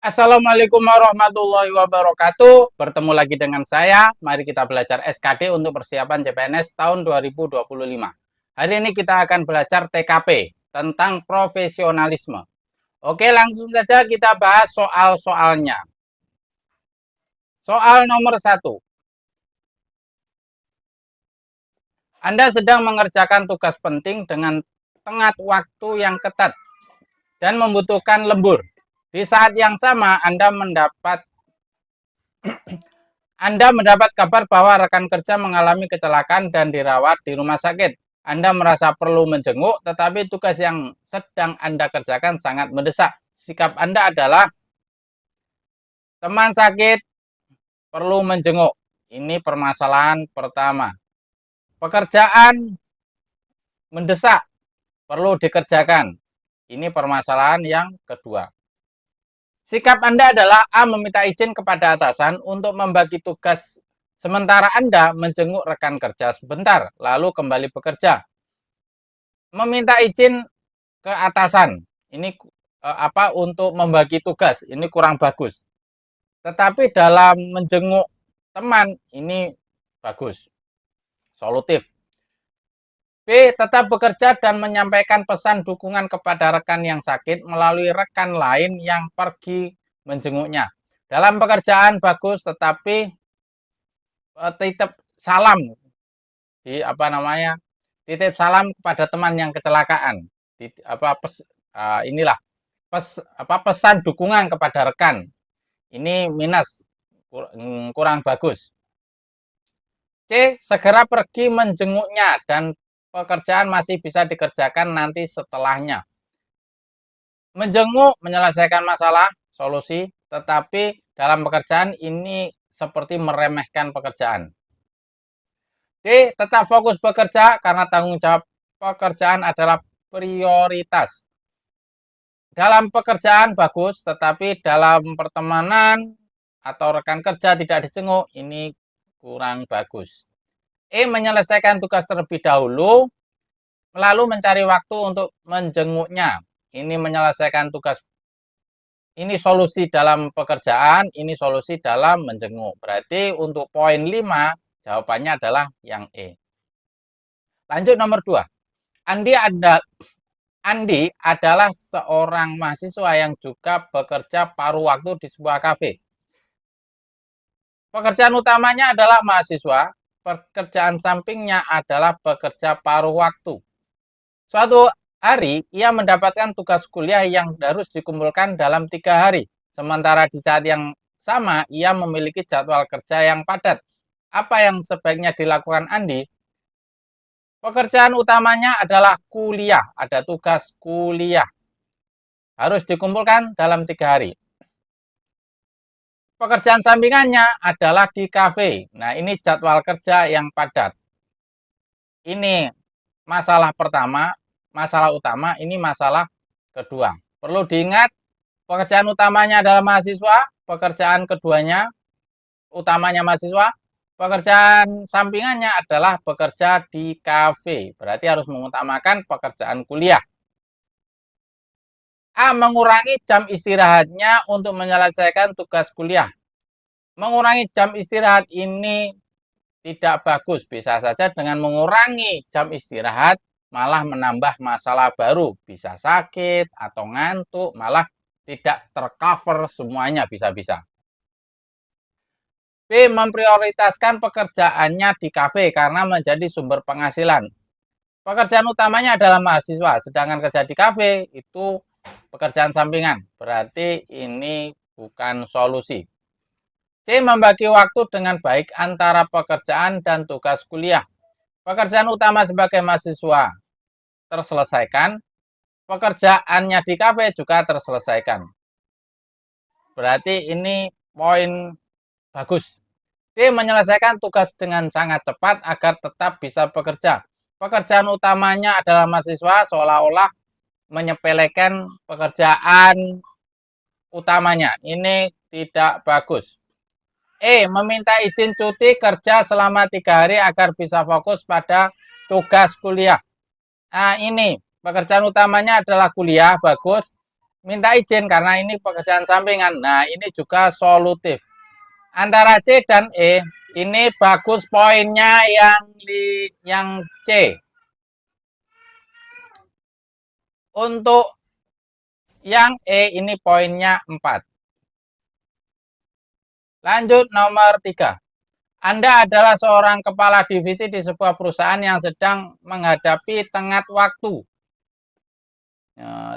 Assalamualaikum warahmatullahi wabarakatuh. Bertemu lagi dengan saya. Mari kita belajar SKD untuk persiapan CPNS tahun 2025. Hari ini kita akan belajar TKP tentang profesionalisme. Oke, langsung saja kita bahas soal-soalnya. Soal nomor 1. Anda sedang mengerjakan tugas penting dengan tenggat waktu yang ketat dan membutuhkan lembur. Di saat yang sama, Anda mendapat kabar bahwa rekan kerja mengalami kecelakaan dan dirawat di rumah sakit. Anda merasa perlu menjenguk, tetapi tugas yang sedang Anda kerjakan sangat mendesak. Sikap Anda adalah, teman sakit perlu menjenguk. Ini permasalahan pertama. Pekerjaan mendesak, perlu dikerjakan. Ini permasalahan yang kedua. Sikap Anda adalah A. Meminta izin kepada atasan untuk membagi tugas, sementara Anda menjenguk rekan kerja sebentar, lalu kembali bekerja. Meminta izin ke atasan, ini untuk membagi tugas, ini kurang bagus. Tetapi dalam menjenguk teman, ini bagus, solutif. B. Tetap bekerja dan menyampaikan pesan dukungan kepada rekan yang sakit melalui rekan lain yang pergi menjenguknya. Dalam pekerjaan bagus, tetapi titip salam titip salam kepada teman yang kecelakaan. Inilah pesan dukungan kepada rekan. Ini minus, kurang bagus. C. Segera pergi menjenguknya dan pekerjaan masih bisa dikerjakan nanti setelahnya. Menjenguk menyelesaikan masalah, solusi, tetapi dalam pekerjaan ini seperti meremehkan pekerjaan. D. Tetap fokus bekerja karena tanggung jawab pekerjaan adalah prioritas. Dalam pekerjaan bagus, tetapi dalam pertemanan atau rekan kerja tidak dijenguk, ini kurang bagus. E. Menyelesaikan tugas terlebih dahulu, lalu mencari waktu untuk menjenguknya. Ini menyelesaikan tugas, ini solusi dalam pekerjaan, ini solusi dalam menjenguk. Berarti untuk poin 5, jawabannya adalah yang E. Lanjut nomor 2. Andi adalah seorang mahasiswa yang juga bekerja paruh waktu di sebuah kafe. Pekerjaan utamanya adalah mahasiswa, pekerjaan sampingnya adalah bekerja paruh waktu. Suatu hari, ia mendapatkan tugas kuliah yang harus dikumpulkan dalam 3 hari. Sementara di saat yang sama, ia memiliki jadwal kerja yang padat. Apa yang sebaiknya dilakukan Andi? Pekerjaan utamanya adalah kuliah, ada tugas kuliah. Harus dikumpulkan dalam 3 hari. Pekerjaan sampingannya adalah di kafe. Nah, ini jadwal kerja yang padat. Ini masalah pertama, masalah utama, ini masalah kedua. Perlu diingat, pekerjaan utamanya adalah mahasiswa, pekerjaan keduanya utamanya mahasiswa, pekerjaan sampingannya adalah bekerja di kafe. Berarti harus mengutamakan pekerjaan kuliah. A. Mengurangi jam istirahatnya untuk menyelesaikan tugas kuliah. Mengurangi jam istirahat ini tidak bagus. Bisa saja dengan mengurangi jam istirahat malah menambah masalah baru. Bisa sakit atau ngantuk, malah tidak tercover semuanya bisa-bisa. B. Memprioritaskan pekerjaannya di kafe karena menjadi sumber penghasilan. Pekerjaan utamanya adalah mahasiswa, sedangkan kerja di kafe itu pekerjaan sampingan. Berarti ini bukan solusi. C. Membagi waktu dengan baik antara pekerjaan dan tugas kuliah. Pekerjaan utama sebagai mahasiswa terselesaikan, pekerjaannya di kafe juga terselesaikan. Berarti ini poin bagus. D. Menyelesaikan tugas dengan sangat cepat agar tetap bisa bekerja. Pekerjaan utamanya adalah mahasiswa, seolah-olah menyepelekan pekerjaan utamanya. Ini tidak bagus. E. Meminta izin cuti kerja selama 3 hari agar bisa fokus pada tugas kuliah. Nah, ini pekerjaan utamanya adalah kuliah, bagus. minta izin karena ini pekerjaan sampingan. Nah, ini juga solutif. Antara C dan E, ini bagus poinnya yang C. Untuk yang E ini poinnya 4. Lanjut nomor 3. Anda adalah seorang kepala divisi di sebuah perusahaan yang sedang menghadapi tenggat waktu.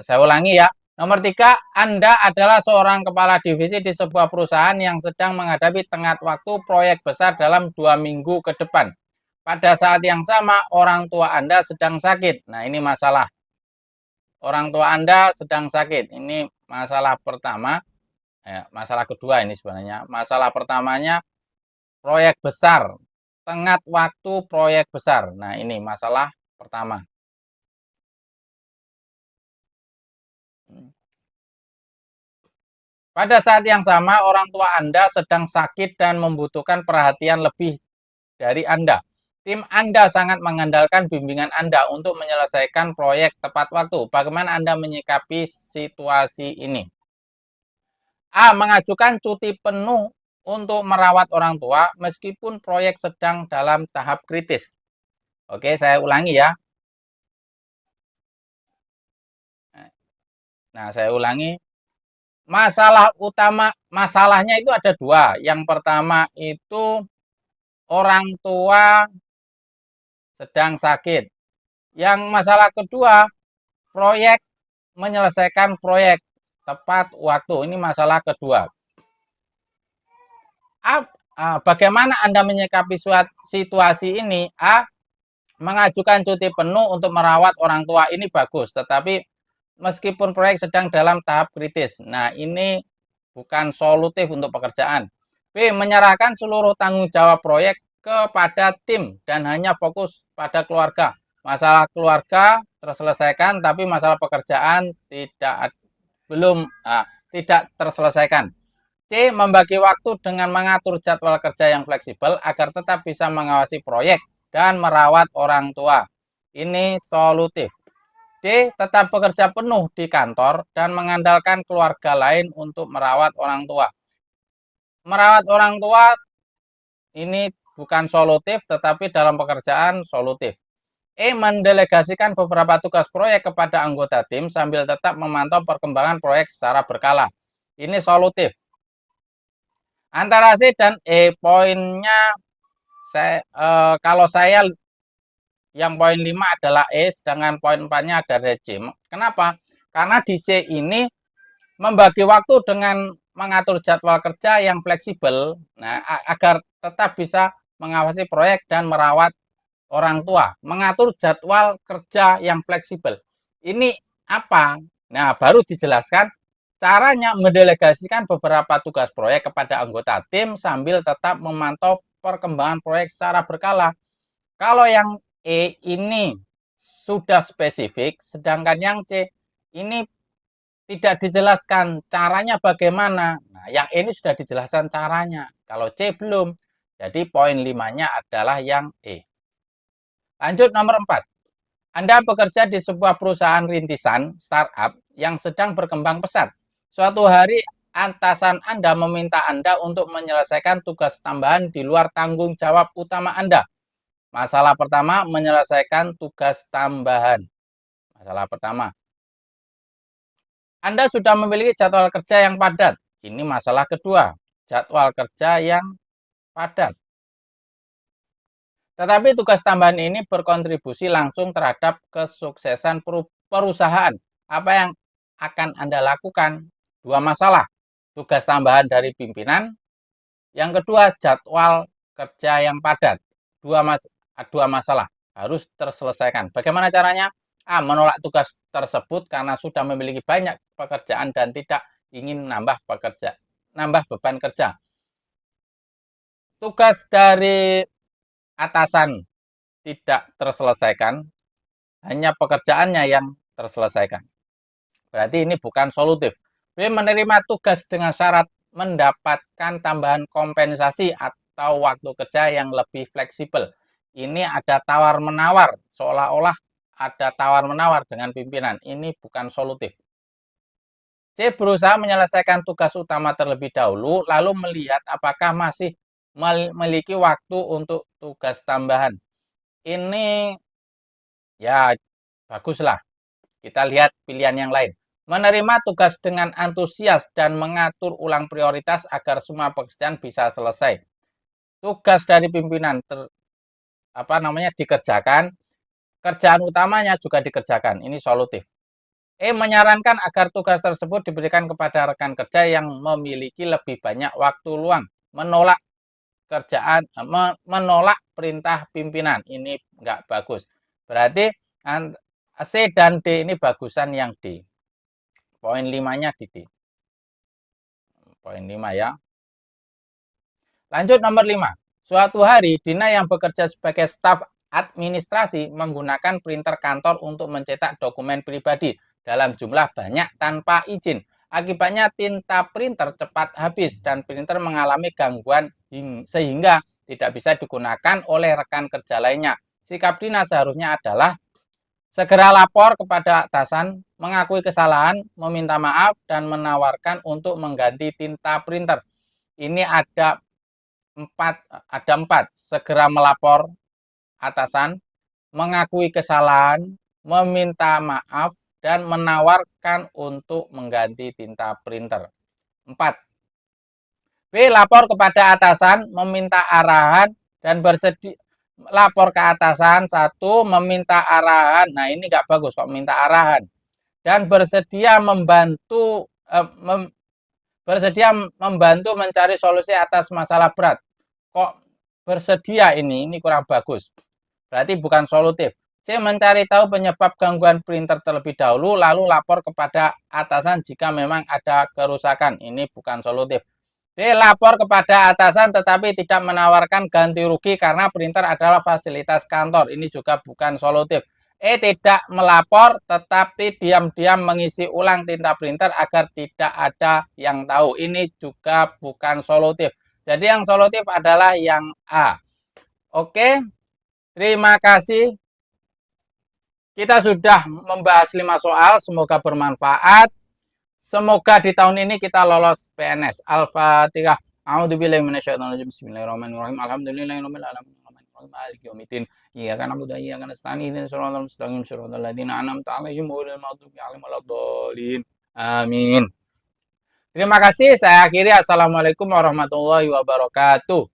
Saya ulangi ya. Nomor 3, Anda adalah seorang kepala divisi di sebuah perusahaan yang sedang menghadapi tenggat waktu proyek besar dalam 2 minggu ke depan. Pada saat yang sama, orang tua Anda sedang sakit. Nah, ini masalah. Orang tua Anda sedang sakit. Ini masalah pertama. Masalah kedua ini sebenarnya. Masalah pertamanya, proyek besar. Tenggat waktu proyek besar. Nah, ini masalah pertama. Pada saat yang sama, orang tua Anda sedang sakit dan membutuhkan perhatian lebih dari Anda. Tim Anda sangat mengandalkan bimbingan Anda untuk menyelesaikan proyek tepat waktu. Bagaimana Anda menyikapi situasi ini? A. Mengajukan cuti penuh untuk merawat orang tua meskipun proyek sedang dalam tahap kritis. Oke, saya ulangi ya. Nah, saya ulangi. Masalahnya itu ada 2. Yang pertama itu orang tua sedang sakit. Yang masalah kedua, proyek menyelesaikan proyek tepat waktu. Ini masalah kedua. Bagaimana Anda menyikapi situasi ini? A. Mengajukan cuti penuh untuk merawat orang tua ini bagus, tetapi meskipun proyek sedang dalam tahap kritis. Nah, ini bukan solutif untuk pekerjaan. B. Menyerahkan seluruh tanggung jawab proyek kepada tim dan hanya fokus pada keluarga. Masalah keluarga terselesaikan, tapi masalah pekerjaan tidak terselesaikan. C. Membagi waktu dengan mengatur jadwal kerja yang fleksibel agar tetap bisa mengawasi proyek dan merawat orang tua. Ini solutif. D. Tetap bekerja penuh di kantor dan mengandalkan keluarga lain untuk merawat orang tua. Merawat orang tua ini bukan solutif, tetapi dalam pekerjaan solutif. E. Mendelegasikan beberapa tugas proyek kepada anggota tim sambil tetap memantau perkembangan proyek secara berkala. Ini solutif. Antara C dan E, poinnya kalau saya yang poin 5 adalah E, sedangkan poin 4-nya ada C. Kenapa? Karena di C ini membagi waktu dengan mengatur jadwal kerja yang fleksibel, nah, agar tetap bisa mengawasi proyek dan merawat orang tua. Mengatur jadwal kerja yang fleksibel. Ini apa? Nah, baru dijelaskan caranya mendelegasikan beberapa tugas proyek kepada anggota tim sambil tetap memantau perkembangan proyek secara berkala. Kalau yang E ini sudah spesifik, sedangkan yang C ini tidak dijelaskan caranya bagaimana. Nah, yang ini sudah dijelaskan caranya. Kalau C belum. Jadi poin 5-nya adalah yang E. Lanjut nomor 4. Anda bekerja di sebuah perusahaan rintisan, startup, yang sedang berkembang pesat. Suatu hari, atasan Anda meminta Anda untuk menyelesaikan tugas tambahan di luar tanggung jawab utama Anda. Masalah pertama, menyelesaikan tugas tambahan. Masalah pertama. Anda sudah memiliki jadwal kerja yang padat. Ini masalah kedua, jadwal kerja yang padat. Tetapi tugas tambahan ini berkontribusi langsung terhadap kesuksesan perusahaan. Apa yang akan Anda lakukan? 2 masalah. Tugas tambahan dari pimpinan. Yang kedua, jadwal kerja yang padat. Dua masalah harus terselesaikan. Bagaimana caranya? A. Menolak tugas tersebut karena sudah memiliki banyak pekerjaan dan tidak ingin nambah beban kerja. Tugas dari atasan tidak terselesaikan, hanya pekerjaannya yang terselesaikan. Berarti ini bukan solutif. B. Menerima tugas dengan syarat mendapatkan tambahan kompensasi atau waktu kerja yang lebih fleksibel. Ini ada tawar-menawar, seolah-olah ada tawar-menawar dengan pimpinan. Ini bukan solutif. C. Berusaha menyelesaikan tugas utama terlebih dahulu, lalu melihat apakah masih memiliki waktu untuk tugas tambahan. Ini ya baguslah. Kita lihat pilihan yang lain. Menerima tugas dengan antusias dan mengatur ulang prioritas agar semua pekerjaan bisa selesai. Tugas dari pimpinan dikerjakan, kerjaan utamanya juga dikerjakan. Ini solutif. Menyarankan agar tugas tersebut diberikan kepada rekan kerja yang memiliki lebih banyak waktu luang. Menolak menolak perintah pimpinan. Ini nggak bagus. Berarti C dan D ini bagusan yang D. Poin 5-nya di D. Poin 5 ya. Lanjut nomor 5. Suatu hari, Dina yang bekerja sebagai staf administrasi menggunakan printer kantor untuk mencetak dokumen pribadi dalam jumlah banyak tanpa izin. Akibatnya tinta printer cepat habis dan printer mengalami gangguan sehingga tidak bisa digunakan oleh rekan kerja lainnya. Sikap Dina seharusnya adalah segera lapor kepada atasan, mengakui kesalahan, meminta maaf, dan menawarkan untuk mengganti tinta printer. Ini ada empat. Segera melapor atasan, mengakui kesalahan, meminta maaf, dan menawarkan untuk mengganti tinta printer. 4. B. Lapor kepada atasan, meminta arahan, dan bersedia. Lapor ke atasan, 1. Meminta arahan. Nah, ini nggak bagus kok minta arahan. Dan bersedia membantu mencari solusi atas masalah berat. Kok bersedia ini kurang bagus. Berarti bukan solutif. C. Mencari tahu penyebab gangguan printer terlebih dahulu, lalu lapor kepada atasan jika memang ada kerusakan. Ini bukan solutif. D. Lapor kepada atasan tetapi tidak menawarkan ganti rugi karena printer adalah fasilitas kantor. Ini juga bukan solutif. Tidak melapor tetapi diam-diam mengisi ulang tinta printer agar tidak ada yang tahu. Ini juga bukan solutif. Jadi yang solutif adalah yang A. Oke, terima kasih. Kita sudah membahas 5 soal, semoga bermanfaat. Semoga di tahun ini kita lolos PNS. Al-Fatihah. A'udzubillahi minasyaitonirrajim. Bismillahirrahmanirrahim. Alhamdulillahirabbil alamin. Maliki yaumiddin. Iyyaka na'budu wa iyyaka nasta'in. Ihdinas siratal mustaqim. Shiratal ladzina an'amta 'alaihim ghairil maghdubi 'alaihim waladdallin. Amin. Terima kasih. Saya akhiri. Assalamualaikum warahmatullahi wabarakatuh.